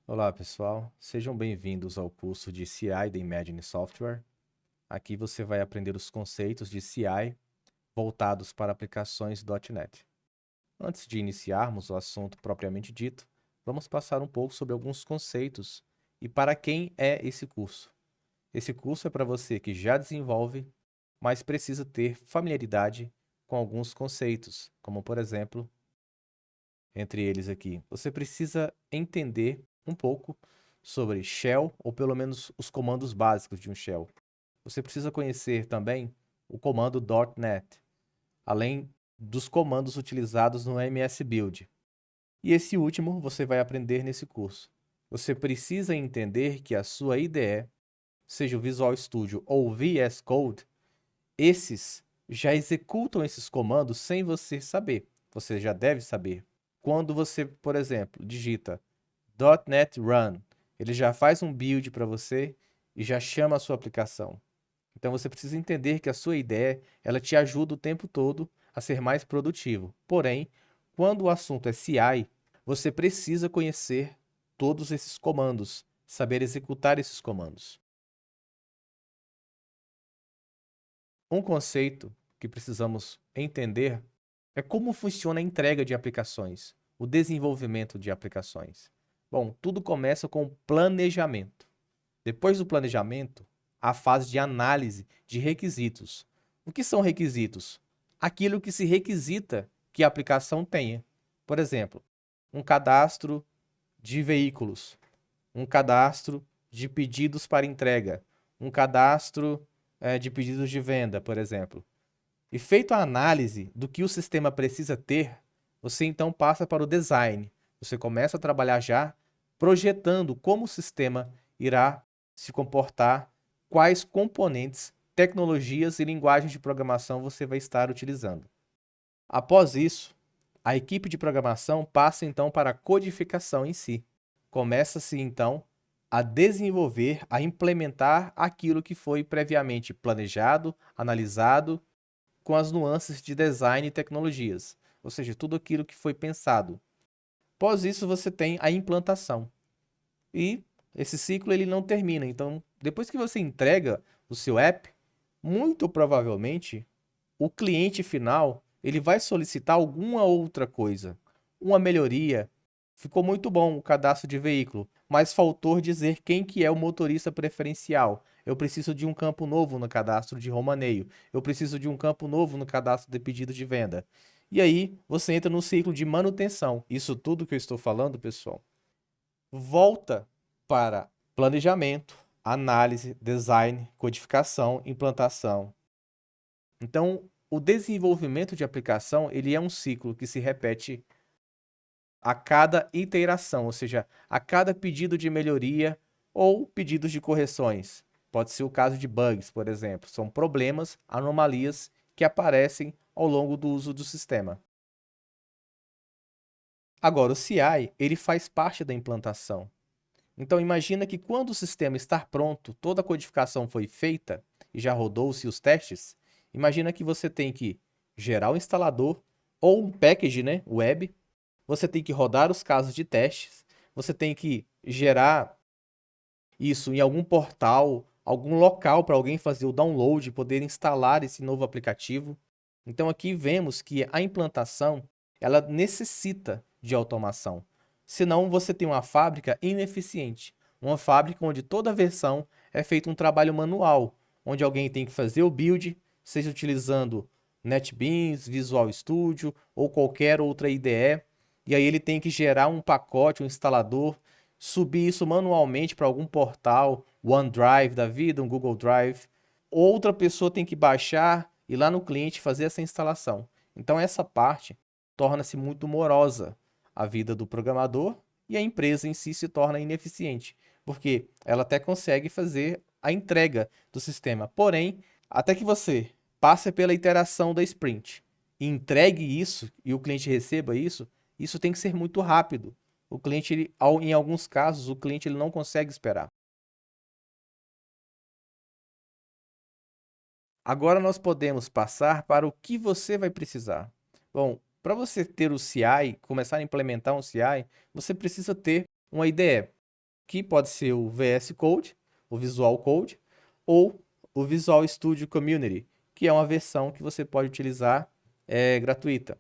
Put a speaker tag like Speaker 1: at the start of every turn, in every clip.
Speaker 1: Olá, pessoal. Sejam bem-vindos ao curso de CI da Imagine Software. Aqui você vai aprender os conceitos de CI voltados para aplicações .NET. Antes de iniciarmos o assunto propriamente dito, vamos passar um pouco sobre alguns conceitos e para quem é esse curso. Esse curso é para você que já desenvolve, mas precisa ter familiaridade com alguns conceitos, como por exemplo, entre eles aqui, você precisa entender um pouco sobre shell, ou pelo menos os comandos básicos de um shell. Você precisa conhecer também o comando .NET, além dos comandos utilizados no MS Build. E esse último você vai aprender nesse curso. Você precisa entender que a sua IDE, seja o Visual Studio ou o VS Code, esses já executam esses comandos sem você saber. Você já deve saber. Quando você, por exemplo, digita .NET Run, ele já faz um build para você e já chama a sua aplicação. Então você precisa entender que a sua ideia, ela te ajuda o tempo todo a ser mais produtivo. Porém, quando o assunto é CI, você precisa conhecer todos esses comandos, saber executar esses comandos. Um conceito que precisamos entender é como funciona a entrega de aplicações, o desenvolvimento de aplicações. Bom, tudo começa com o planejamento. Depois do planejamento, a fase de análise de requisitos. O que são requisitos? Aquilo que se requisita que a aplicação tenha. Por exemplo, um cadastro de veículos, um cadastro de pedidos para entrega, um cadastro de pedidos de venda, por exemplo. E feito a análise do que o sistema precisa ter, você então passa para o design. Você começa a trabalhar já projetando como o sistema irá se comportar, quais componentes, tecnologias e linguagens de programação você vai estar utilizando. Após isso, a equipe de programação passa então para a codificação em si. Começa-se então a desenvolver, a implementar aquilo que foi previamente planejado, analisado, com as nuances de design e tecnologias, ou seja, tudo aquilo que foi pensado. Após isso, você tem a implantação. E esse ciclo ele não termina. Então, depois que você entrega o seu app, muito provavelmente o cliente final ele vai solicitar alguma outra coisa, uma melhoria. Ficou muito bom o cadastro de veículo, mas faltou dizer quem que é o motorista preferencial. Eu preciso de um campo novo no cadastro de romaneio. Eu preciso de um campo novo no cadastro de pedido de venda. E aí você entra no ciclo de manutenção. Isso tudo que eu estou falando, pessoal, volta para planejamento, análise, design, codificação, implantação. Então, o desenvolvimento de aplicação, ele é um ciclo que se repete a cada iteração, ou seja, a cada pedido de melhoria ou pedidos de correções. Pode ser o caso de bugs, por exemplo. São problemas, anomalias que aparecem ao longo do uso do sistema. Agora, o CI, ele faz parte da implantação. Então, imagina que quando o sistema está pronto, toda a codificação foi feita e já rodou-se os testes, imagina que você tem que gerar o instalador ou um package, né, web, você tem que rodar os casos de testes, você tem que gerar isso em algum portal, algum local para alguém fazer o download, poder instalar esse novo aplicativo. Então aqui vemos que a implantação, ela necessita de automação. Senão você tem uma fábrica ineficiente, uma fábrica onde toda versão é feito um trabalho manual, onde alguém tem que fazer o build, seja utilizando NetBeans, Visual Studio ou qualquer outra IDE, e aí ele tem que gerar um pacote, um instalador, subir isso manualmente para algum portal, OneDrive da vida, um Google Drive. Outra pessoa tem que baixar e lá no cliente fazer essa instalação. Então essa parte torna-se muito morosa a vida do programador e a empresa em si se torna ineficiente, porque ela até consegue fazer a entrega do sistema. Porém, até que você passe pela iteração da sprint e entregue isso e o cliente receba isso, isso tem que ser muito rápido. O cliente, em alguns casos, o cliente ele não consegue esperar. Agora nós podemos passar para o que você vai precisar. Bom, para você ter o CI, começar a implementar um CI, você precisa ter uma IDE. que pode ser o VS Code, o Visual Code, ou o Visual Studio Community, que é uma versão que você pode utilizar gratuita.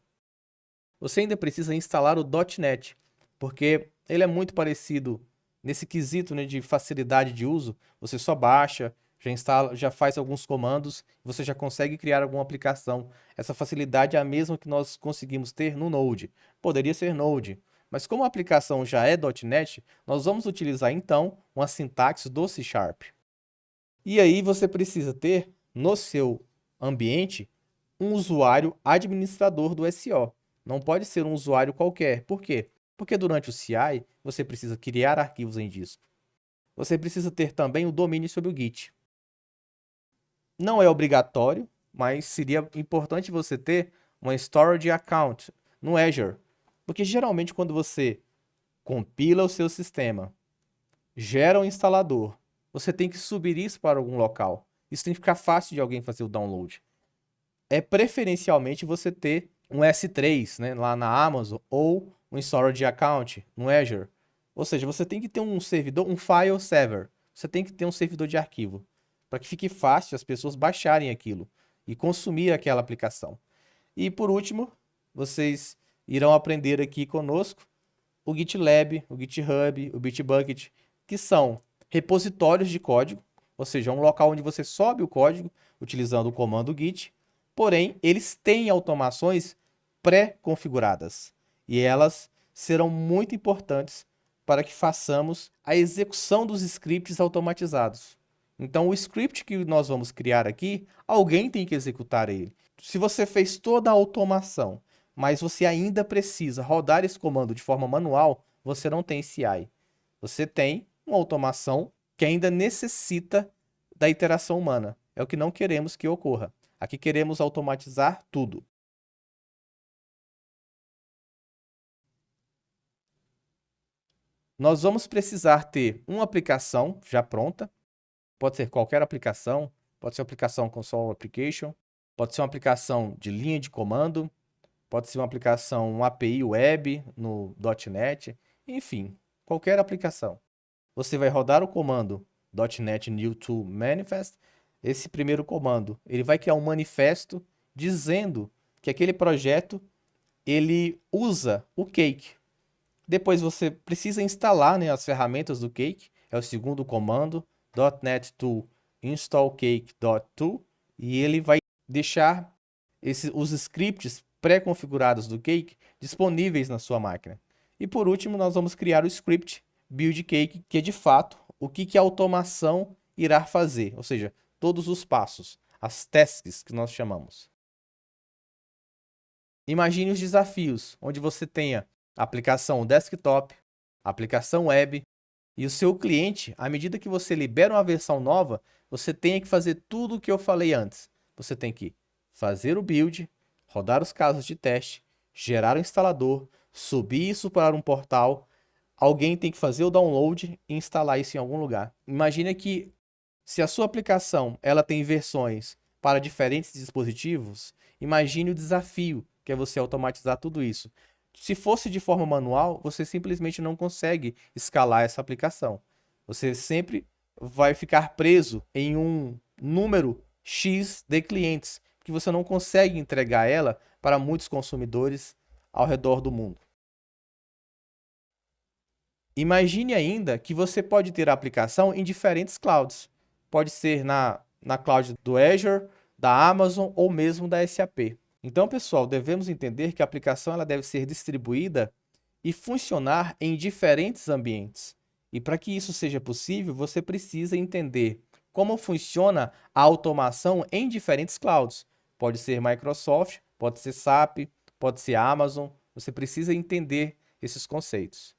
Speaker 1: Você ainda precisa instalar o .NET, porque ele é muito parecido nesse quesito, né, de facilidade de uso. Você só baixa, já instala, já faz alguns comandos, você já consegue criar alguma aplicação. Essa facilidade é a mesma que nós conseguimos ter no Node. Poderia ser Node, mas como a aplicação já é .NET, nós vamos utilizar então uma sintaxe do C#. E aí você precisa ter no seu ambiente um usuário administrador do SO. Não pode ser um usuário qualquer. Por quê? Porque durante o CI você precisa criar arquivos em disco. Você precisa ter também o domínio sobre o Git. Não é obrigatório, mas seria importante você ter uma storage account no Azure. Porque geralmente quando você compila o seu sistema, gera um instalador, você tem que subir isso para algum local. Isso tem que ficar fácil de alguém fazer o download. É preferencialmente você ter um S3, né, lá na Amazon, ou um storage account no Azure. Ou seja, você tem que ter um servidor, um file server. Você tem que ter um servidor de arquivo, para que fique fácil as pessoas baixarem aquilo e consumir aquela aplicação. E por último, vocês irão aprender aqui conosco o GitLab, o GitHub, o Bitbucket, que são repositórios de código, ou seja, um local onde você sobe o código utilizando o comando git, porém eles têm automações pré-configuradas e elas serão muito importantes para que façamos a execução dos scripts automatizados. Então, o script que nós vamos criar aqui, alguém tem que executar ele. Se você fez toda a automação, mas você ainda precisa rodar esse comando de forma manual, você não tem CI. Você tem uma automação que ainda necessita da interação humana. É o que não queremos que ocorra. Aqui queremos automatizar tudo. Nós vamos precisar ter uma aplicação já pronta. Pode ser qualquer aplicação. Pode ser uma aplicação console application. Pode ser uma aplicação de linha de comando. Pode ser uma aplicação, uma API web no .NET. Enfim, qualquer aplicação. Você vai rodar o comando .NET New Tool Manifest. Esse primeiro comando, ele vai criar um manifesto dizendo que aquele projeto ele usa o Cake. Depois você precisa instalar, né, as ferramentas do Cake. É o segundo comando, .NET Tool install cake.tool, e ele vai deixar os scripts pré-configurados do Cake disponíveis na sua máquina. E por último, nós vamos criar o script build Cake, que é de fato o que a automação irá fazer, ou seja, todos os passos, as tasks que nós chamamos. Imagine os desafios, onde você tenha a aplicação desktop, a aplicação web, e o seu cliente, à medida que você libera uma versão nova, você tem que fazer tudo o que eu falei antes. Você tem que fazer o build, rodar os casos de teste, gerar o instalador, subir isso para um portal, alguém tem que fazer o download e instalar isso em algum lugar. Imagina que se a sua aplicação ela tem versões para diferentes dispositivos, imagine o desafio que é você automatizar tudo isso. Se fosse de forma manual, você simplesmente não consegue escalar essa aplicação. Você sempre vai ficar preso em um número X de clientes, que você não consegue entregar ela para muitos consumidores ao redor do mundo. Imagine ainda que você pode ter a aplicação em diferentes clouds. Pode ser na cloud do Azure, da Amazon ou mesmo da SAP. Então, pessoal, devemos entender que a aplicação ela deve ser distribuída e funcionar em diferentes ambientes. E para que isso seja possível, você precisa entender como funciona a automação em diferentes clouds. Pode ser Microsoft, pode ser SAP, pode ser Amazon. Você precisa entender esses conceitos.